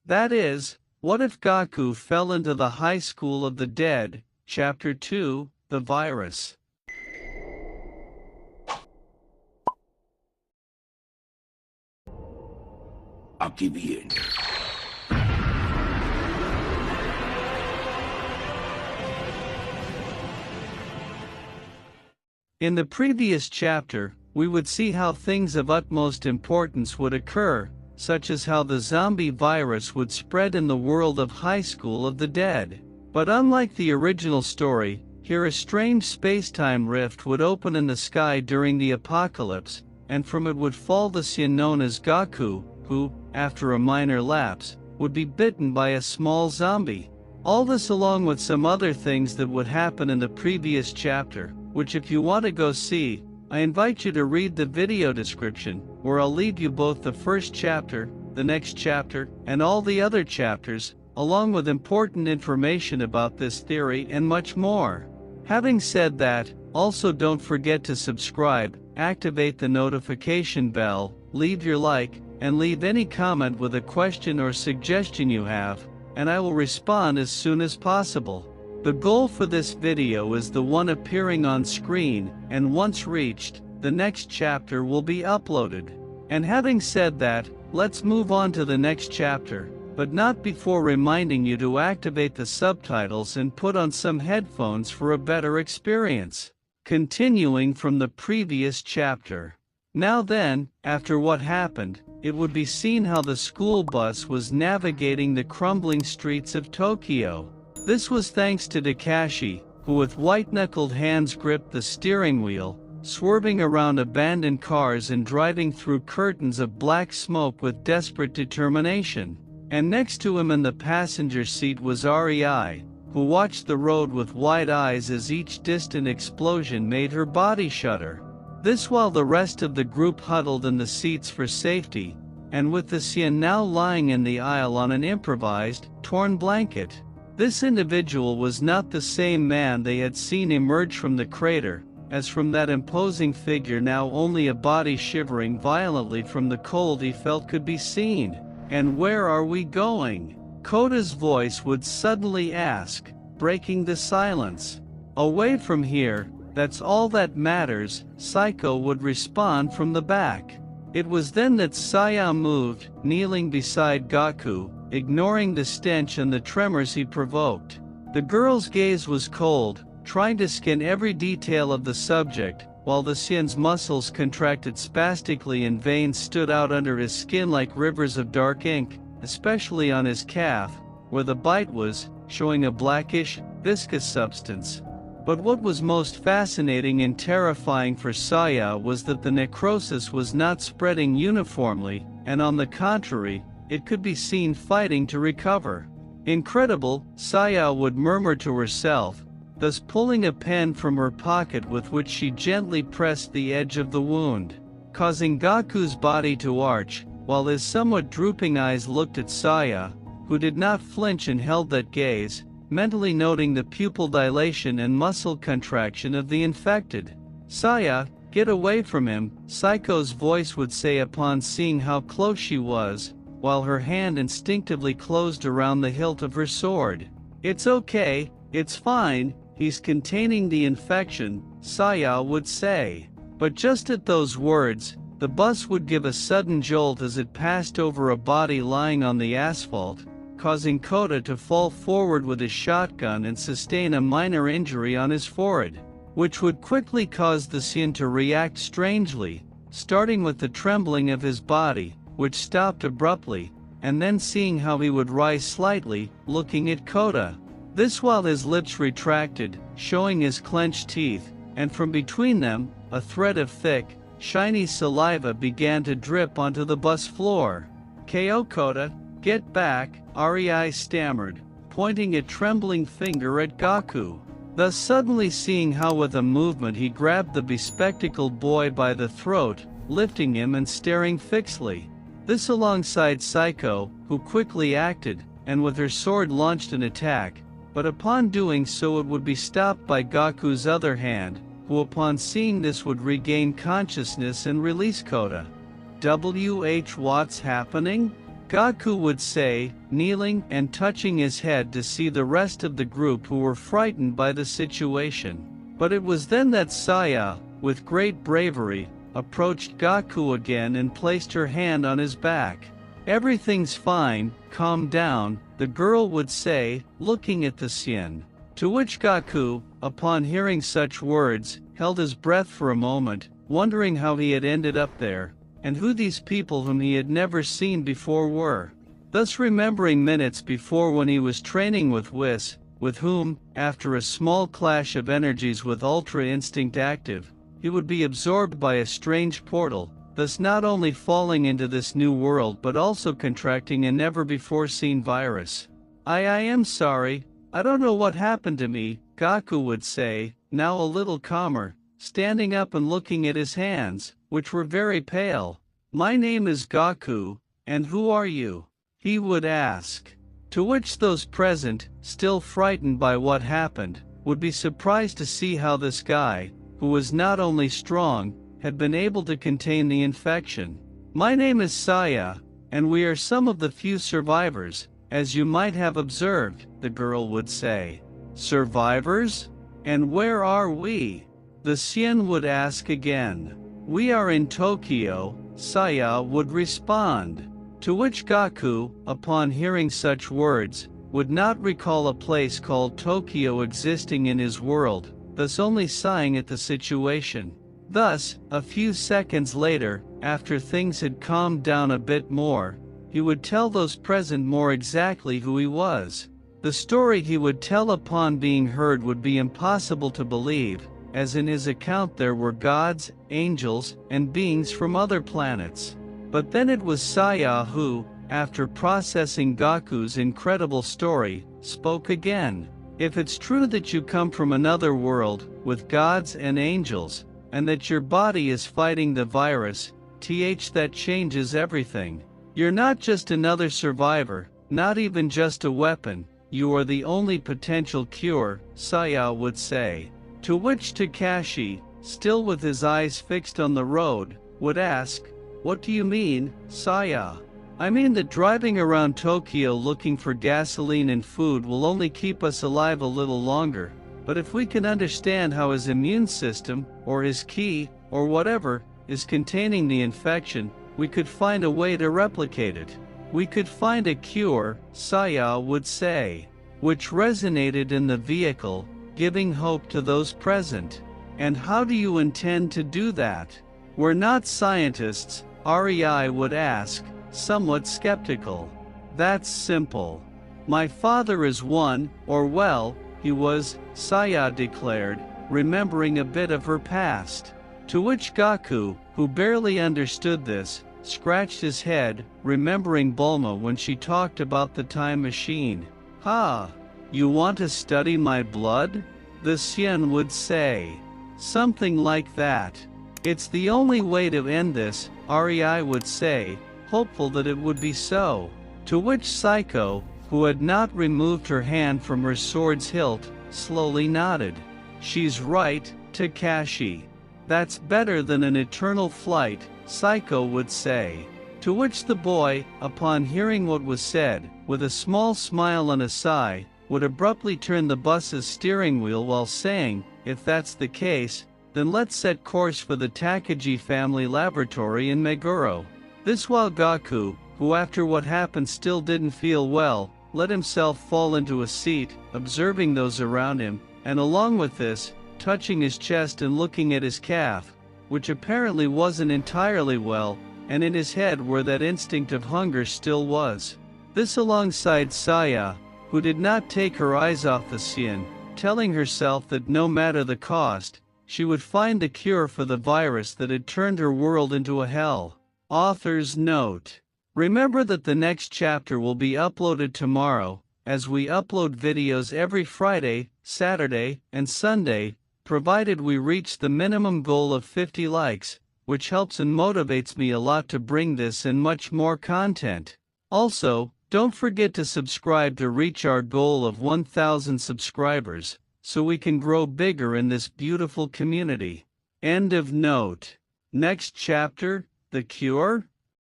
That is, what if Goku fell into the High School of the Dead, Chapter 2, The Virus? Aquí viene. In the previous chapter, we would see how things of utmost importance would occur, such as how the zombie virus would spread in the world of High School of the Dead. But unlike the original story, here a strange space-time rift would open in the sky during the apocalypse, and from it would fall the Saiyan known as Goku, who, after a minor lapse, would be bitten by a small zombie. All this along with some other things that would happen in the previous chapter, which if you want to go see, I invite you to read the video description, where I'll leave you both the first chapter, the next chapter, and all the other chapters, along with important information about this theory and much more. Having said that, also don't forget to subscribe, activate the notification bell, leave your like, and leave any comment with a question or suggestion you have, and I will respond as soon as possible. The goal for this video is the one appearing on screen, and once reached, the next chapter will be uploaded. And having said that, let's move on to the next chapter, but not before reminding you to activate the subtitles and put on some headphones for a better experience. Continuing from the previous chapter. Now then, after what happened, it would be seen how the school bus was navigating the crumbling streets of Tokyo. This was thanks to Takeshi, who with white-knuckled hands gripped the steering wheel, swerving around abandoned cars and driving through curtains of black smoke with desperate determination. And next to him in the passenger seat was Rei, who watched the road with wide eyes as each distant explosion made her body shudder. This while the rest of the group huddled in the seats for safety, and with the Saiyan now lying in the aisle on an improvised, torn blanket. This individual was not the same man they had seen emerge from the crater, as from that imposing figure now only a body shivering violently from the cold he felt could be seen. And where are we going? Kota's voice would suddenly ask, breaking the silence. Away from here, that's all that matters, Psycho would respond from the back. It was then that Saya moved, kneeling beside Goku, ignoring the stench and the tremors he provoked. The girl's gaze was cold, trying to scan every detail of the subject, while the Saiyan's muscles contracted spastically and veins stood out under his skin like rivers of dark ink, especially on his calf, where the bite was, showing a blackish, viscous substance. But what was most fascinating and terrifying for Saya was that the necrosis was not spreading uniformly, and on the contrary, it could be seen fighting to recover. Incredible, Saya would murmur to herself, thus pulling a pen from her pocket with which she gently pressed the edge of the wound, causing Goku's body to arch, while his somewhat drooping eyes looked at Saya, who did not flinch and held that gaze, mentally noting the pupil dilation and muscle contraction of the infected. Saya, get away from him, Psycho's voice would say upon seeing how close she was, while her hand instinctively closed around the hilt of her sword. It's okay, it's fine, he's containing the infection, Saya would say. But just at those words, the bus would give a sudden jolt as it passed over a body lying on the asphalt, causing Kota to fall forward with his shotgun and sustain a minor injury on his forehead, which would quickly cause the Saiyan to react strangely, starting with the trembling of his body, which stopped abruptly, and then seeing how he would rise slightly, looking at Kota. This while his lips retracted, showing his clenched teeth, and from between them, a thread of thick, shiny saliva began to drip onto the bus floor. "Ko Kota, get back," Rei stammered, pointing a trembling finger at Goku. Thus suddenly seeing how with a movement he grabbed the bespectacled boy by the throat, lifting him and staring fixedly. This alongside Psycho, who quickly acted, and with her sword launched an attack, but upon doing so it would be stopped by Goku's other hand, who upon seeing this would regain consciousness and release Kota. What's happening? Goku would say, kneeling and touching his head to see the rest of the group who were frightened by the situation. But it was then that Saya, with great bravery, approached Goku again and placed her hand on his back. "Everything's fine, calm down," the girl would say, looking at the Sien. To which Goku, upon hearing such words, held his breath for a moment, wondering how he had ended up there, and who these people whom he had never seen before were. Thus remembering minutes before when he was training with Whis, with whom, after a small clash of energies with Ultra Instinct active, he would be absorbed by a strange portal, thus not only falling into this new world but also contracting a never-before-seen virus. I am sorry, I don't know what happened to me," Goku would say, now a little calmer, standing up and looking at his hands, which were very pale. "My name is Goku, and who are you?" he would ask. To which those present, still frightened by what happened, would be surprised to see how this guy, who was not only strong, had been able to contain the infection. "My name is Saya, and we are some of the few survivors, as you might have observed," the girl would say. "Survivors? And where are we?" the Sien would ask again. "We are in Tokyo," Saya would respond. To which Goku, upon hearing such words, would not recall a place called Tokyo existing in his world, thus only sighing at the situation. Thus, a few seconds later, after things had calmed down a bit more, he would tell those present more exactly who he was. The story he would tell upon being heard would be impossible to believe, as in his account there were gods, angels, and beings from other planets. But then it was Saya who, after processing Goku's incredible story, spoke again. "If it's true that you come from another world, with gods and angels, and that your body is fighting the virus, that changes everything. You're not just another survivor, not even just a weapon, you are the only potential cure," Saya would say. To which Takeshi, still with his eyes fixed on the road, would ask, "What do you mean, Saya?" "I mean that driving around Tokyo looking for gasoline and food will only keep us alive a little longer, but if we can understand how his immune system, or his ki, or whatever, is containing the infection, we could find a way to replicate it. We could find a cure," Saya would say, which resonated in the vehicle, giving hope to those present. "And how do you intend to do that?" "We're not scientists," REI would ask, somewhat skeptical. "That's simple. My father is one, or well, he was," Saya declared, remembering a bit of her past. To which Goku, who barely understood this, scratched his head, remembering Bulma when she talked about the time machine. "Ha! You want to study my blood?" the Sien would say. "Something like that. It's the only way to end this," REI would say, hopeful that it would be so. To which Psycho, who had not removed her hand from her sword's hilt, slowly nodded. "She's right, Takeshi. That's better than an eternal flight," Psycho would say. To which the boy, upon hearing what was said, with a small smile and a sigh, would abruptly turn the bus's steering wheel while saying, "If that's the case, then let's set course for the Takeshi family laboratory in Meguro." This while Goku, who after what happened still didn't feel well, let himself fall into a seat, observing those around him, and along with this, touching his chest and looking at his calf, which apparently wasn't entirely well, and in his head where that instinct of hunger still was. This alongside Saya, who did not take her eyes off the Sien, telling herself that no matter the cost, she would find the cure for the virus that had turned her world into a hell. Author's note. Remember that the next chapter will be uploaded tomorrow, as we upload videos every Friday, Saturday, and Sunday, provided we reach the minimum goal of 50 likes, which helps and motivates me a lot to bring this and much more content. Also, don't forget to subscribe to reach our goal of 1,000 subscribers, so we can grow bigger in this beautiful community. End of note. Next chapter, The Cure?